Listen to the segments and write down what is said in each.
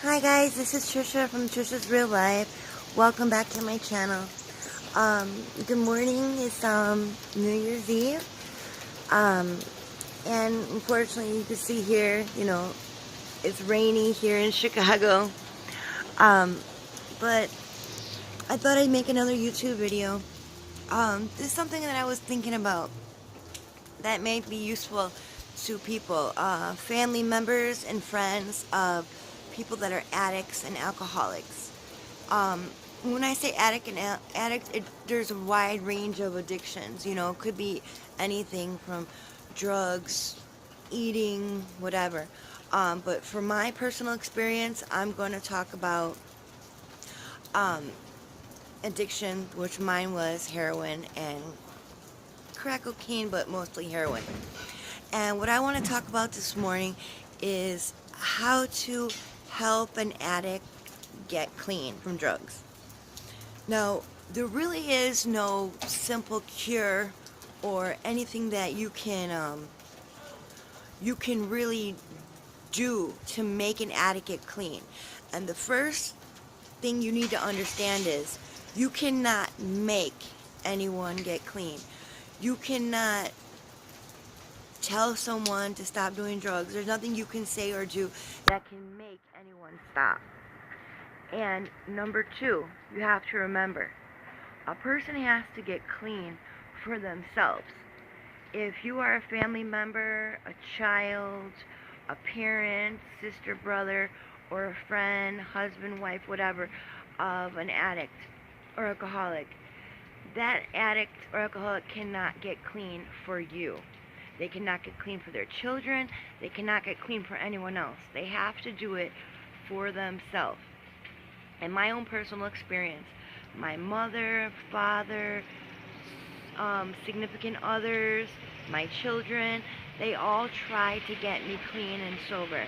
Hi guys, this is Trisha from Trisha's Real Life. Welcome back to my channel. Good morning. It's New Year's Eve. And unfortunately you can see here, it's rainy here in Chicago. But I thought I'd make another YouTube video. This is something that I was thinking about that may be useful to people, family members and friends of people that are addicts and alcoholics. When I say addict, there's a wide range of addictions. It could be anything from drugs, eating, whatever. But for my personal experience, I'm going to talk about um, addiction, which mine was heroin and crack cocaine, but mostly heroin. And what I want to talk about this morning is how to help an addict get clean from drugs. Now, there really is no simple cure or anything that you can really do to make an addict get clean. And the first thing you need to understand is you cannot make anyone get clean. You cannot tell someone to stop doing drugs. There's nothing you can say or do that can make anyone stop. And number two, you have to remember, a person has to get clean for themselves. If you are a family member, a child, a parent, sister, brother, or a friend, husband, wife, whatever, of an addict or alcoholic, that addict or alcoholic cannot get clean for you. They cannot get clean for their children. They cannot get clean for anyone else. They have to do it for themselves. In my own personal experience, my mother, father, significant others, my children, they all tried to get me clean and sober.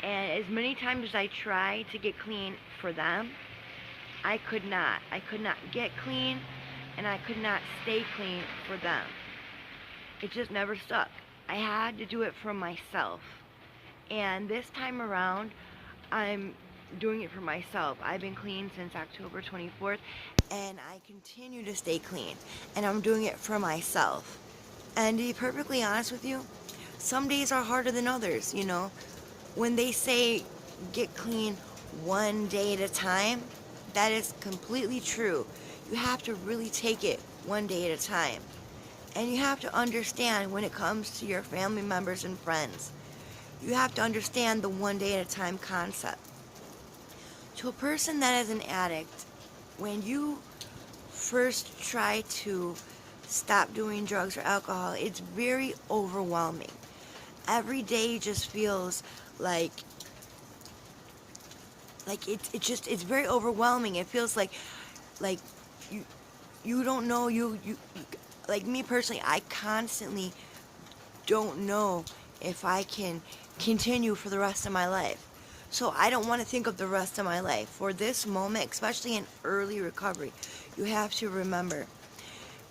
And as many times as I tried to get clean for them, I could not. I could not get clean, and I could not stay clean for them. It just never stuck. I had to do it for myself. And this time around, I'm doing it for myself. I've been clean since October 24th, and I continue to stay clean. And I'm doing it for myself. And to be perfectly honest with you, some days are harder than others, When they say get clean one day at a time, that is completely true. You have to really take it one day at a time. And you have to understand when it comes to your family members and friends, you have to understand the one day at a time concept. To a person that is an addict, when you first try to stop doing drugs or alcohol, it's very overwhelming. Every day just feels like it's very overwhelming. It feels like you don't know, you like me personally, I constantly don't know if I can continue for the rest of my life. So I don't want to think of the rest of my life. For this moment, especially in early recovery, you have to remember,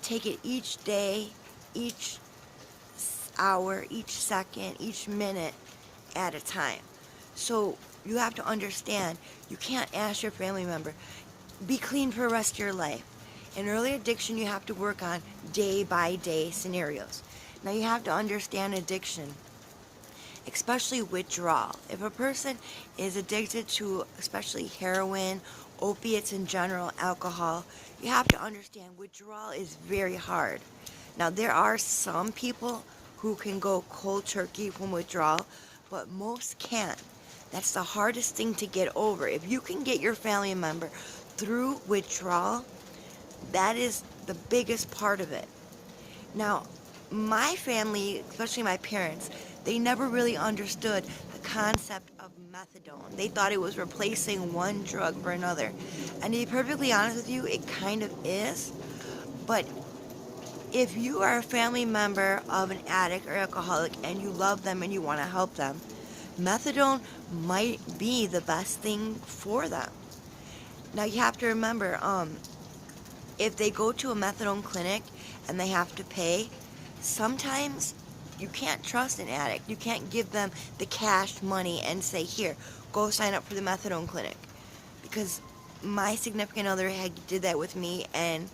take it each day, each hour, each second, each minute at a time. So you have to understand, you can't ask your family member, be clean for the rest of your life. In early addiction, you have to work on day-by-day scenarios. Now, you have to understand addiction, especially withdrawal. If a person is addicted to especially heroin, opiates in general, alcohol, you have to understand withdrawal is very hard. Now, there are some people who can go cold turkey from withdrawal, but most can't. That's the hardest thing to get over. If you can get your family member through withdrawal, that is the biggest part of it. Now, my family, especially my parents, they never really understood the concept of methadone. They thought it was replacing one drug for another. And to be perfectly honest with you, it kind of is. But if you are a family member of an addict or alcoholic and you love them and you want to help them, methadone might be the best thing for them. Now, you have to remember, if they go to a methadone clinic and they have to pay, sometimes you can't trust an addict. You can't give them the cash money and say, here, go sign up for the methadone clinic. Because my significant other did that with me, and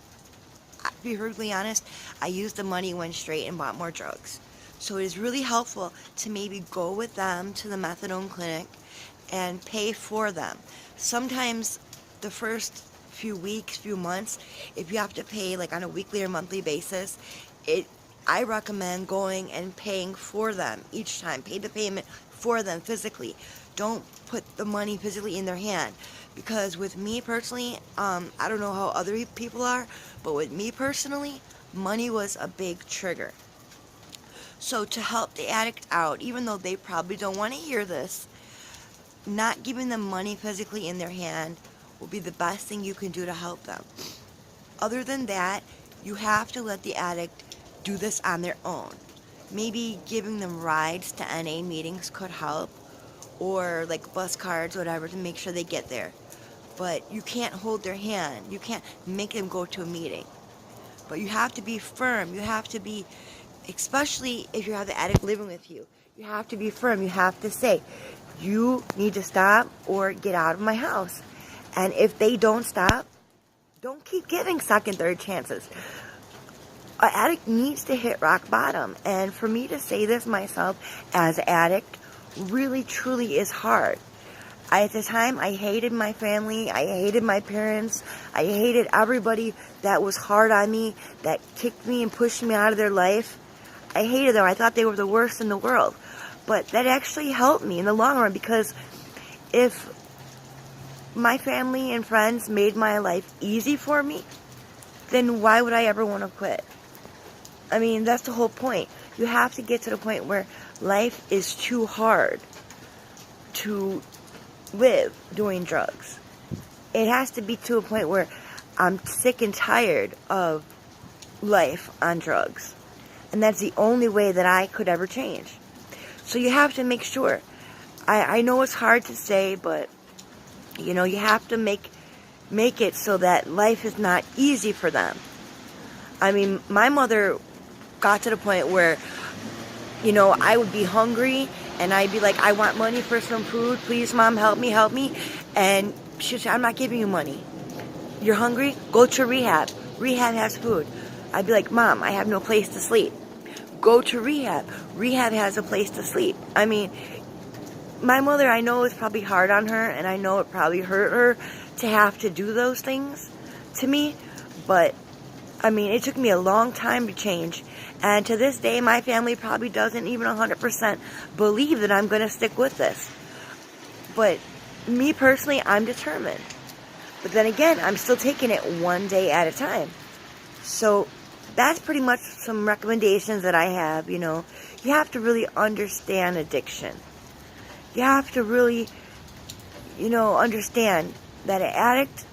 to be perfectly honest, I used the money, went straight and bought more drugs. So it is really helpful to maybe go with them to the methadone clinic and pay for them. Sometimes the first few weeks, few months, if you have to pay like on a weekly or monthly basis, I recommend going and paying for them each time. Pay the payment for them physically. Don't put the money physically in their hand. Because with me personally, I don't know how other people are, but with me personally, money was a big trigger. So to help the addict out, even though they probably don't want to hear this, not giving them money physically in their hand will be the best thing you can do to help them. Other than that, you have to let the addict do this on their own. Maybe giving them rides to NA meetings could help, or like bus cards, whatever, to make sure they get there. But you can't hold their hand. You can't make them go to a meeting. But you have to be firm. You have to be, especially if you have the addict living with you, you have to be firm. You have to say, you need to stop or get out of my house. And if they don't stop, don't keep giving second, third chances. An addict needs to hit rock bottom. And for me to say this myself as an addict really, truly is hard. At the time, I hated my family. I hated my parents. I hated everybody that was hard on me, that kicked me and pushed me out of their life. I hated them. I thought they were the worst in the world. But that actually helped me in the long run, because if my family and friends made my life easy for me, then why would I ever want to quit? I mean, that's the whole point. You have to get to the point where life is too hard to live doing drugs. It has to be to a point where I'm sick and tired of life on drugs. And that's the only way that I could ever change. So you have to make sure. I know it's hard to say, but you know, you have to make it so that life is not easy for them. I mean, my mother got to the point where, you know, I would be hungry and I'd be like, I want money for some food. Please, Mom, help me. And she'd say, I'm not giving you money. You're hungry? Go to rehab. Rehab has food. I'd be like, Mom, I have no place to sleep. Go to rehab. Rehab has a place to sleep. I mean, my mother, I know it's probably hard on her, and I know it probably hurt her to have to do those things to me, but I mean, it took me a long time to change, and to this day, my family probably doesn't even 100% believe that I'm going to stick with this. But me personally, I'm determined. But then again, I'm still taking it one day at a time. So that's pretty much some recommendations that I have. You know, you have to really understand addiction. You have to really, you know, understand that an addict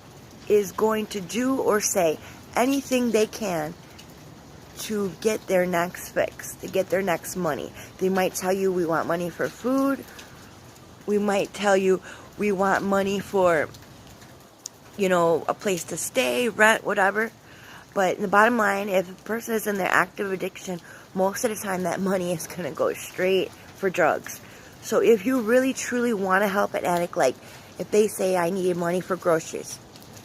is going to do or say anything they can to get their next fix, to get their next money. They might tell you, we want money for food. We might tell you, we want money for, you know, a place to stay, rent, whatever. But the bottom line, if a person is in their active addiction, most of the time that money is going to go straight for drugs. So if you really truly want to help an addict, like if they say, I need money for groceries,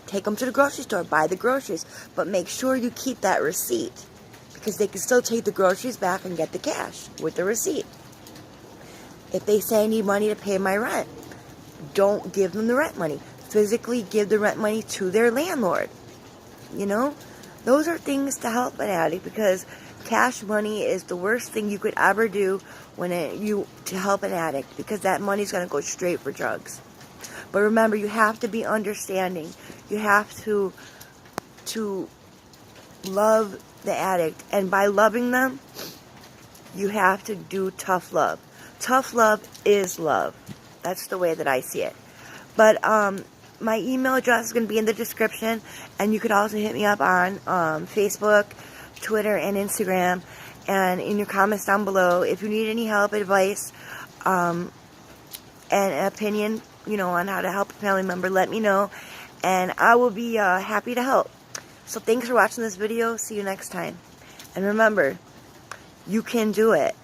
take them to the grocery store, buy the groceries, but make sure you keep that receipt, because they can still take the groceries back and get the cash with the receipt. If they say, I need money to pay my rent, don't give them the rent money. Physically give the rent money to their landlord. You know, those are things to help an addict, because cash money is the worst thing you could ever do to help an addict, because that money's going to go straight for drugs. But remember, you have to be understanding. You have to love the addict, and by loving them, you have to do tough love. Tough love is love. That's the way that I see it. But my email address is going to be in the description, and you could also hit me up on Facebook, Twitter, and Instagram, and in your comments down below. If you need any help, advice, and an opinion, you know, on how to help a family member, let me know, and I will be happy to help. So thanks for watching this video. See you next time. And remember, you can do it.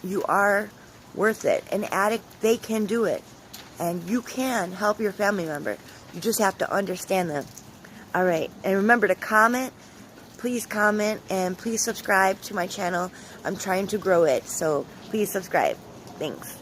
You are worth it. An addict, they can do it. And you can help your family member. You just have to understand them. Alright, and remember to comment. Please comment and please subscribe to my channel. I'm trying to grow it, so please subscribe. Thanks.